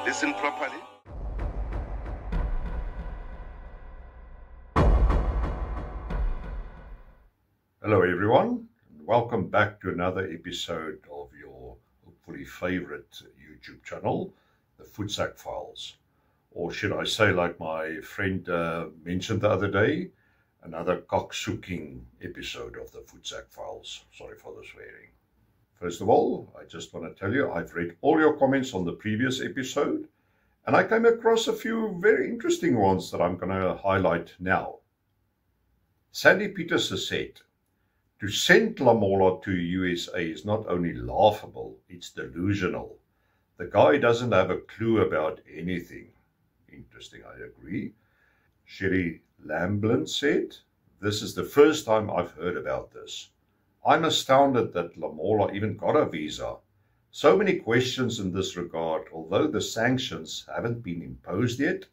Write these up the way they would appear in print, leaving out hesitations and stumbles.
Listen properly. Hello everyone, and welcome back to another episode of your hopefully favorite YouTube channel, the Voetsak Files. Or should I say, like my friend mentioned the other day, another cocksucking episode of the Voetsak Files. Sorry for the swearing. First of all, I just want to tell you I've read all your comments on the previous episode, and I came across a few very interesting ones that I'm going to highlight now. Sandy Peters has said, to send Lamola to USA is not only laughable, it's delusional. The guy doesn't have a clue about anything. Interesting, I agree. Sherry Lamblin said, this is the first time I've heard about this. I'm astounded that Lamola even got a visa. So many questions in this regard, although the sanctions haven't been imposed yet.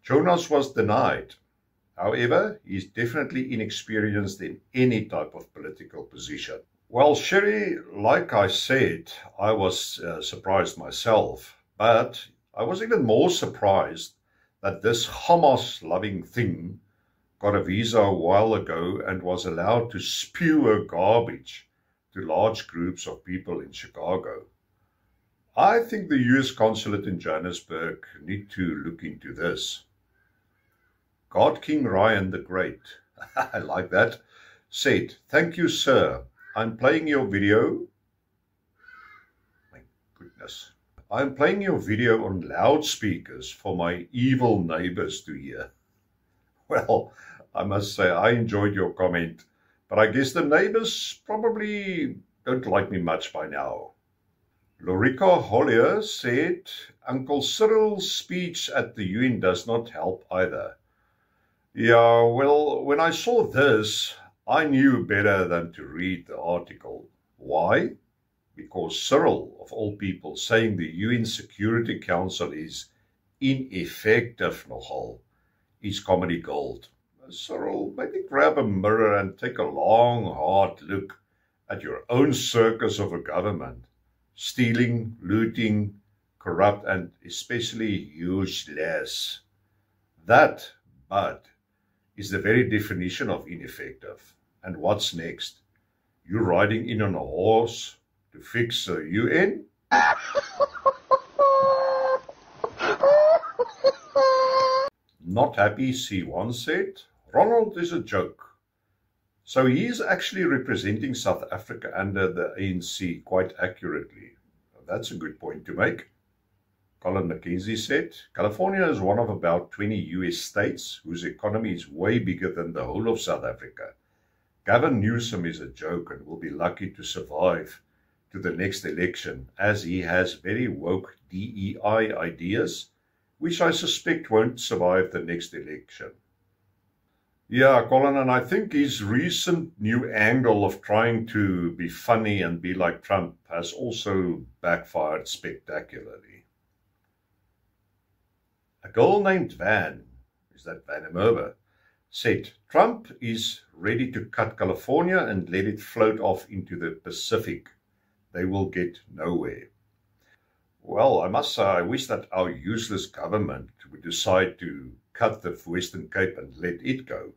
Jonas was denied. However, he's definitely inexperienced in any type of political position. Well, Sherry, like I said, I was surprised myself, but I was even more surprised that this Hamas-loving thing got a visa a while ago and was allowed to spew her garbage to large groups of people in Chicago. I think the US consulate in Johannesburg need to look into this. God King Ryan the Great, I like that, said, thank you, sir. I'm playing your video. My goodness. I'm playing your video on loudspeakers for my evil neighbors to hear. Well, I must say I enjoyed your comment, but I guess the neighbors probably don't like me much by now. Lorica Hollier said, Uncle Cyril's speech at the UN does not help either. Yeah, well, when I saw this, I knew better than to read the article. Why? Because Cyril, of all people, saying the UN Security Council is ineffective nogal, is comedy gold. Cyril, maybe grab a mirror and take a long, hard look at your own circus of a government. Stealing, looting, corrupt, and especially useless. That, bud, is the very definition of ineffective. And what's next? You riding in on a horse to fix the UN? Not happy, C1 said. Ronald is a joke. So he is actually representing South Africa under the ANC quite accurately. That's a good point to make. Colin McKenzie said, California is one of about 20 US states whose economy is way bigger than the whole of South Africa. Gavin Newsom is a joke and will be lucky to survive to the next election, as he has very woke DEI ideas, which I suspect won't survive the next election. Yeah, Colin, and I think his recent new angle of trying to be funny and be like Trump has also backfired spectacularly. A girl named Van, is that Van Immerber, said Trump is ready to cut California and let it float off into the Pacific. They will get nowhere. Well, I must say I wish that our useless government would decide to cut the Western Cape and let it go,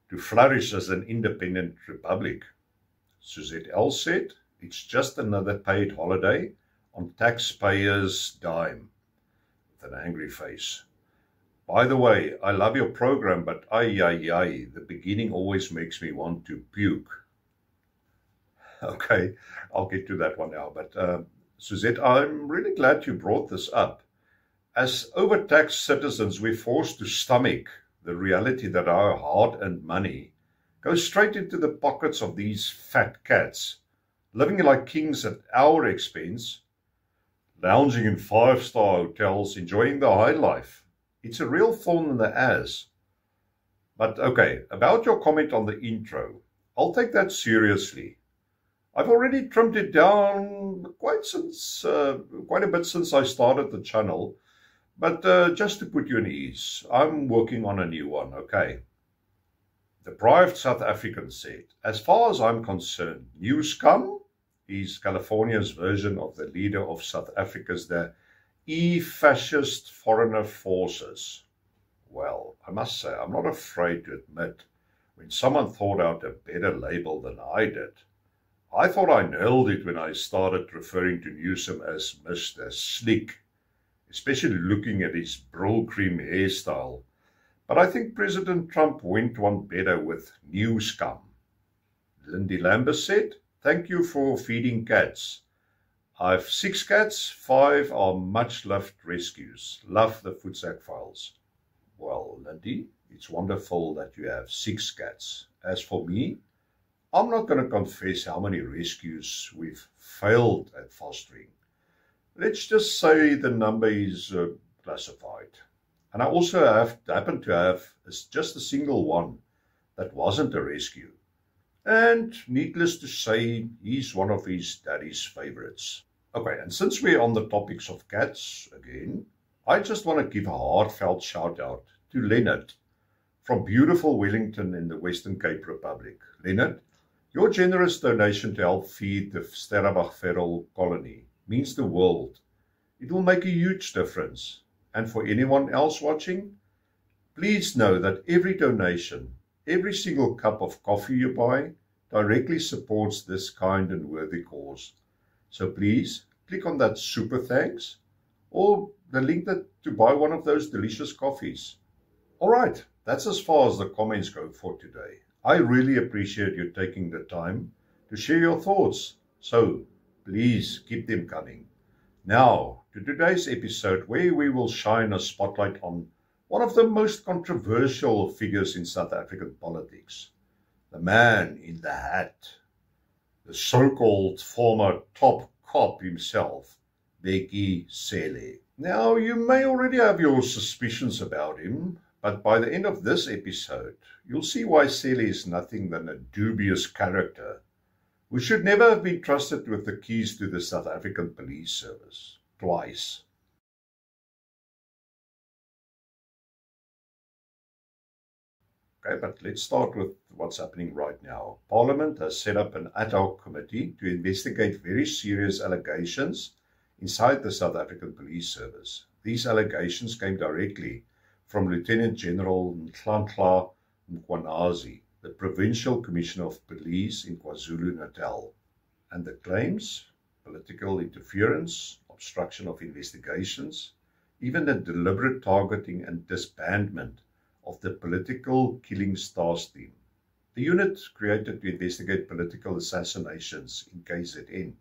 to flourish as an independent republic. Suzette L. said, it's just another paid holiday on taxpayers' dime. With an angry face. By the way, I love your program, but the beginning always makes me want to puke. Okay, I'll get to that one now. But Suzette, I'm really glad you brought this up. As overtaxed citizens, we're forced to stomach the reality that our hard-earned money goes straight into the pockets of these fat cats, living like kings at our expense, lounging in five-star hotels, enjoying the high life. It's a real thorn in the ass. But okay, about your comment on the intro, I'll take that seriously. I've already trimmed it down quite a bit since I started the channel, but just to put you at ease, I'm working on a new one, okay? The Deprived South African said, as far as I'm concerned, New Scum is California's version of the leader of South Africa's, the E-fascist foreigner forces. Well, I must say, I'm not afraid to admit, when someone thought out a better label than I did, I thought I nailed it when I started referring to Newsom as Mr. Slick, especially looking at his Brylcreem hairstyle. But I think President Trump went one better with New Scum. Lindy Lambert said, "Thank you for feeding cats. I've 6 cats, 5 are much-loved rescues. Love the Footsack Files." Well, Lindy, it's wonderful that you have 6 cats. As for me, I'm not going to confess how many rescues we've failed at fostering. Let's just say the number is classified. And I also happen to have just a single one that wasn't a rescue. And needless to say, he's one of his daddy's favorites. Okay, and since we're on the topics of cats again, I just want to give a heartfelt shout out to Leonard from beautiful Wellington in the Western Cape Republic. Leonard, your generous donation to help feed the Sterrebach feral colony means the world. It will make a huge difference. And for anyone else watching, please know that every donation, every single cup of coffee you buy, directly supports this kind and worthy cause. So please click on that super thanks or the link to buy one of those delicious coffees. All right, that's as far as the comments go for today. I really appreciate you taking the time to share your thoughts. So please keep them coming. Now to today's episode, where we will shine a spotlight on one of the most controversial figures in South African politics, the man in the hat, the so-called former top cop himself, Bheki Cele. Now, you may already have your suspicions about him, but by the end of this episode, you'll see why Cele is nothing than a dubious character who should never have been trusted with the keys to the South African Police Service, twice. Okay, but let's start with what's happening right now. Parliament has set up an ad hoc committee to investigate very serious allegations inside the South African Police Service. These allegations came directly from Lieutenant General Nhlanhla Mkhwanazi, the Provincial Commissioner of Police in KwaZulu-Natal. And the claims: political interference, obstruction of investigations, even the deliberate targeting and disbandment of the Political Killings Task Team, the unit created to investigate political assassinations in KZN.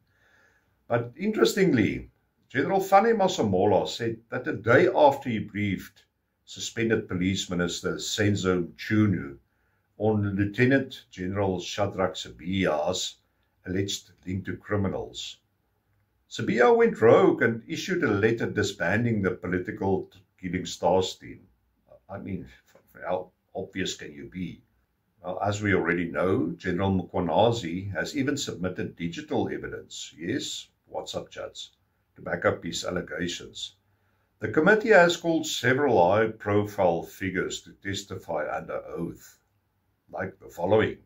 But interestingly, General Fane Masemola said that the day after he briefed suspended Police Minister Senzo Mchunu on Lieutenant General Shadrack Sibiya's alleged link to criminals, Sibiya went rogue and issued a letter disbanding the Political Killings Task Team. I mean, how obvious can you be? Well, as we already know, General Mkhwanazi has even submitted digital evidence, yes, WhatsApp chats, to back up his allegations. The committee has called several high-profile figures to testify under oath, like the following.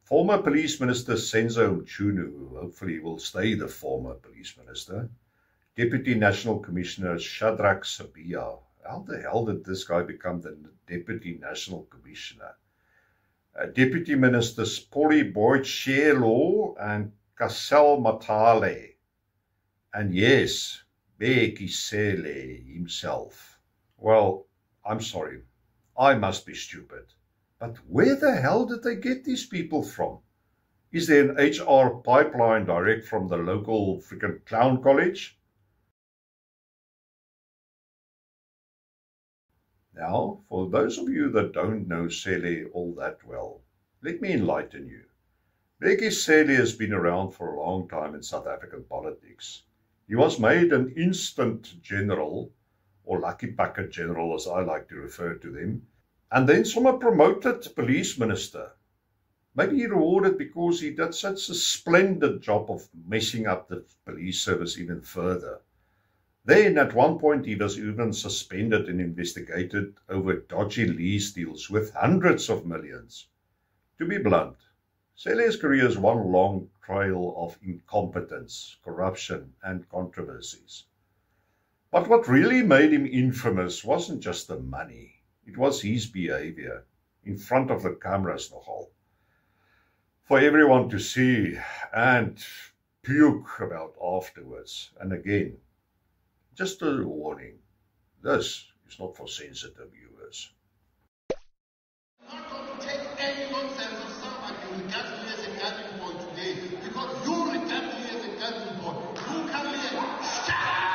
Former Police Minister Senzo Mchunu, who hopefully will stay the former Police Minister. Deputy National Commissioner Shadrack Sibiya. How the hell did this guy become the Deputy National Commissioner? Deputy Ministers Polly Boyd-Sherlow and Kassel Matale. And yes, Bheki Cele himself. Well, I'm sorry, I must be stupid. But where the hell did they get these people from? Is there an HR pipeline direct from the local freaking clown college? Now, for those of you that don't know Cele all that well, let me enlighten you. Bheki Cele has been around for a long time in South African politics. He was made an instant general, or lucky packet general as I like to refer to them, and then someone promoted police minister. Maybe he rewarded because he did such a splendid job of messing up the police service even further. Then, at one point, he was even suspended and investigated over dodgy lease deals with hundreds of millions. To be blunt, Cele's career is one long trail of incompetence, corruption, and controversies. But what really made him infamous wasn't just the money. It was his behavior in front of the cameras nogal. For everyone to see and puke about afterwards. And again, just a warning, this is not for sensitive viewers. Not going to take any nonsense of somebody who regards me as a gathering boy today, because you regard me as a gathering boy. You come here and shut up!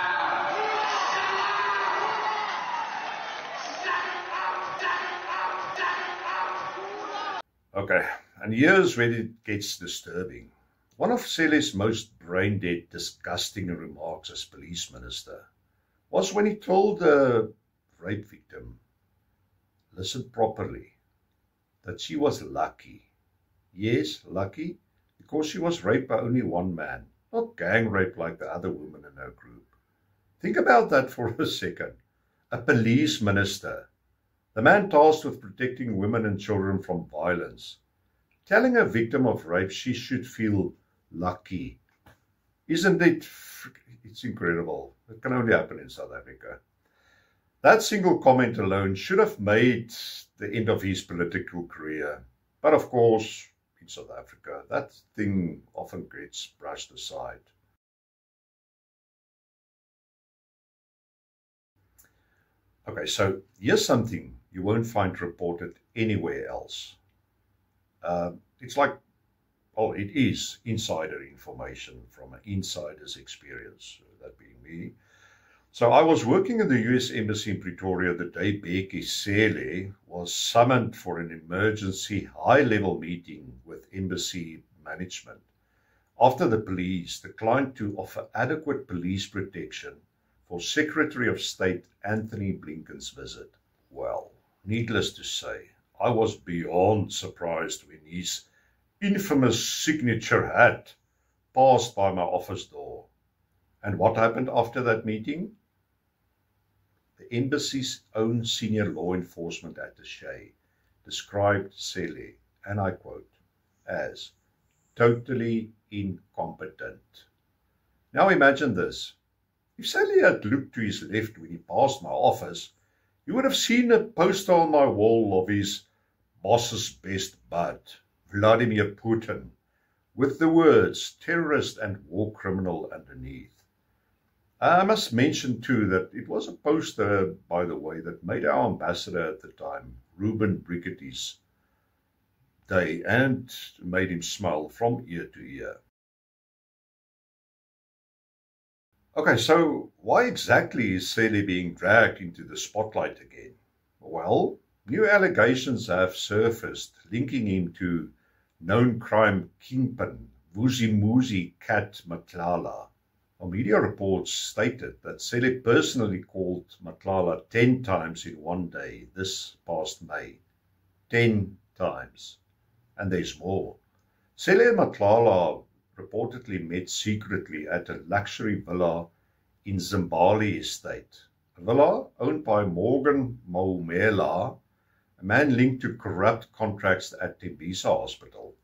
Okay, and here's where it gets disturbing. One of Cele's most brain-dead, disgusting remarks as police minister was when he told the rape victim, listen properly, that she was lucky. Yes, lucky, because she was raped by only one man, not gang rape like the other women in her group. Think about that for a second. A police minister, the man tasked with protecting women and children from violence, telling a victim of rape she should feel lucky. Isn't it? It's incredible. It can only happen in South Africa. That single comment alone should have made the end of his political career. But of course, in South Africa, that thing often gets brushed aside. Okay, so here's something you won't find reported anywhere else. It's like, well, it is insider information from an insider's experience, that being me. So I was working in the US Embassy in Pretoria the day Bheki Cele was summoned for an emergency high-level meeting with embassy management. After the police declined to offer adequate police protection for Secretary of State Anthony Blinken's visit. Well, needless to say, I was beyond surprised when his infamous signature hat passed by my office door. And what happened after that meeting? The embassy's own senior law enforcement attaché described Cele, and I quote, as totally incompetent. Now imagine this. If Cele had looked to his left when he passed my office, you would have seen a poster on my wall of his boss's best bud, Vladimir Putin, with the words terrorist and war criminal underneath. I must mention too that it was a poster, by the way, that made our ambassador at the time, Ruben Brigitti's day, and made him smile from ear to ear. Okay, so why exactly is Cele being dragged into the spotlight again? Well, new allegations have surfaced linking him to known crime kingpin Vusimuzi Cat Matlala. Media reports stated that Cele personally called Matlala 10 times in one day this past May. 10 times. And there's more. Cele and Matlala reportedly met secretly at a luxury villa in Zimbabwe estate. A villa owned by Morgan Maumela, a man linked to corrupt contracts at Tembisa Hospital.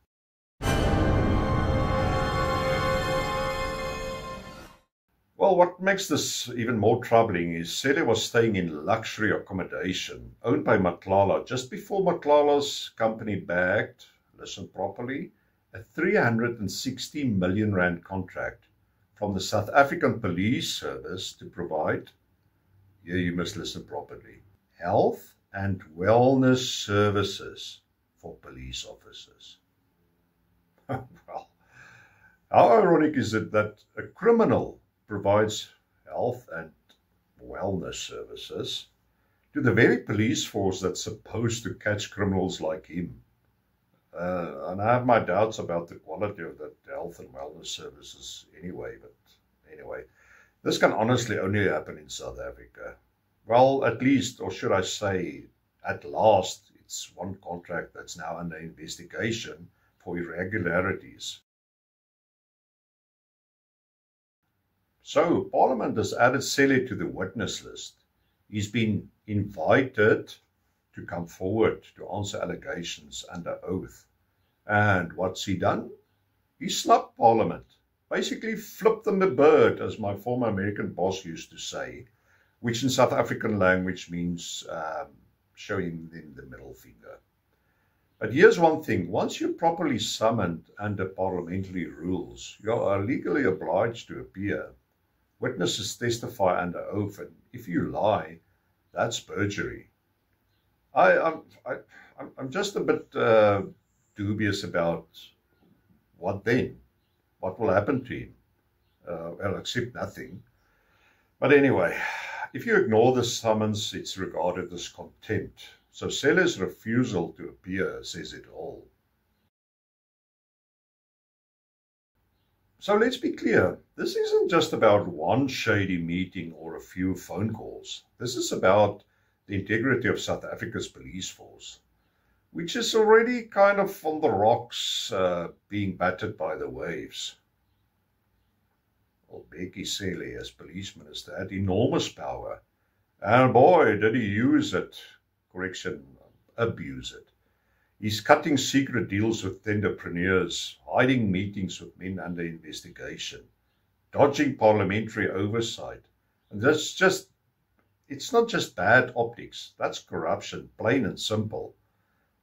Well, what makes this even more troubling is Cele was staying in luxury accommodation owned by Matlala just before Matlala's company bagged, listen properly, a 360 million rand contract from the South African Police Service to provide, here you must listen properly, health and wellness services for police officers. Well, how ironic is it that a criminal provides health and wellness services to the very police force that's supposed to catch criminals like him? And I have my doubts about the quality of that health and wellness services anyway, but anyway, this can honestly only happen in South Africa. Well, at least, or should I say, at last, it's one contract that's now under investigation for irregularities. So, Parliament has added Cele to the witness list. He's been invited to come forward to answer allegations under oath. And what's he done? He snubbed Parliament. Basically flipped them the bird, as my former American boss used to say, which in South African language means showing them the middle finger. But here's one thing: once you're properly summoned under parliamentary rules, you are legally obliged to appear. Witnesses testify under oath, and if you lie, that's perjury. I'm just a bit dubious about what then. What will happen to him? Well, except nothing. But anyway, if you ignore the summons, it's regarded as contempt. So Cele's refusal to appear says it all. So let's be clear, this isn't just about one shady meeting or a few phone calls. This is about the integrity of South Africa's police force, which is already kind of on the rocks, being battered by the waves. Well, Bheki Cele, as police minister, had enormous power. And boy, did he use it. Correction, abuse it. He's cutting secret deals with tenderpreneurs, hiding meetings with men under investigation, dodging parliamentary oversight. And it's not just bad optics, that's corruption, plain and simple.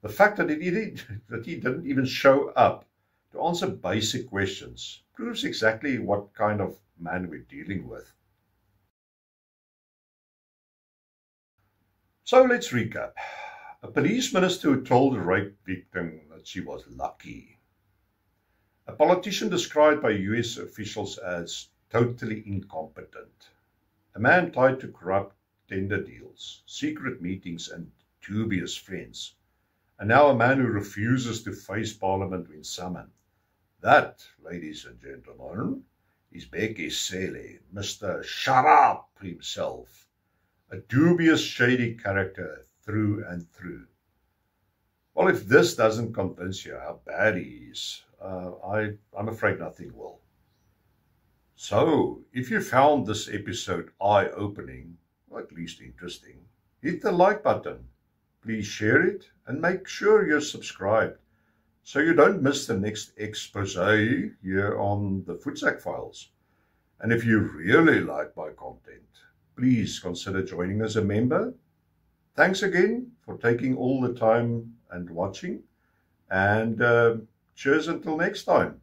The fact that he didn't even show up to answer basic questions proves exactly what kind of man we're dealing with. So let's recap. A police minister who told a rape victim that she was lucky. A politician described by US officials as totally incompetent. A man tied to corrupt tender deals, secret meetings and dubious friends. And now a man who refuses to face Parliament when summoned. That, ladies and gentlemen, is Bheki Cele, Mr. Shut Up himself. A dubious, shady character through and through. Well, if this doesn't convince you how bad he is, I'm afraid nothing will. So, if you found this episode eye-opening, or at least interesting, hit the like button. Please share it and make sure you're subscribed so you don't miss the next expose here on the Futsak Files. And if you really like my content, please consider joining as a member. Thanks again for taking all the time and watching. And cheers until next time.